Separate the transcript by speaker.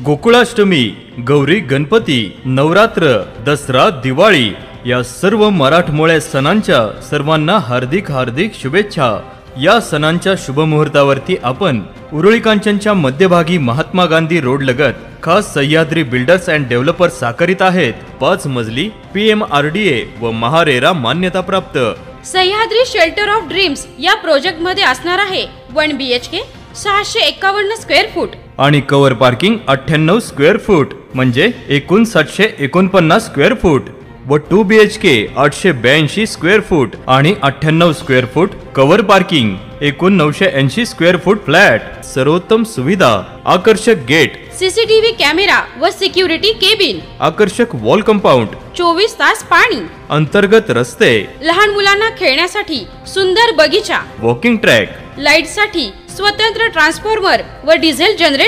Speaker 1: गोकुळाष्टमी, गौरी गणपती, नवरात्र, दसरा, दिवाळी या सर्व मराठमोळ्या सणांच्या सर्वांना हार्दिक हार्दिक शुभेच्छा। या सणांच्या शुभमुहूर्तावरती आपण उरुळी कांचनच्या मध्यभागी महात्मा गांधी रोड लगत खास सह्याद्री बिल्डर्स अँड डेव्हलपर्स साकारीत आहेत 5 मजली PMRDA व महारेरा मान्यता प्राप्त
Speaker 2: सह्याद्री शेल्टर ऑफ ड्रीम्स या प्रोजेक्ट मध्ये असणार आहे 1 BHK 651 स्क्वेअर फूट
Speaker 1: आणि कव्हर पार्किंग 98 स्क्वेअर फूट म्हणजे एकूण 749 स्क्वेअर फूट व 2 BHK 882 स्क्वेअर फूट आणि 98 स्क्वेअर फूट कव्हर पार्किंग एकूण 980 स्क्वेअर फूट फ्लॅट। सर्वोत्तम सुविधा, आकर्षक गेट,
Speaker 2: CCTV कॅमेरा व सिक्युरिटी केबिन,
Speaker 1: आकर्षक वॉल कंपाऊंड,
Speaker 2: 24 तास पाणी,
Speaker 1: अंतर्गत रस्ते,
Speaker 2: लहान मुलांना खेळण्यासाठी सुंदर बगीचा,
Speaker 1: वॉकिंग ट्रॅक,
Speaker 2: लाईट साठी स्वतंत्र ट्रान्सफॉर्मर व डिझेल जनरेटर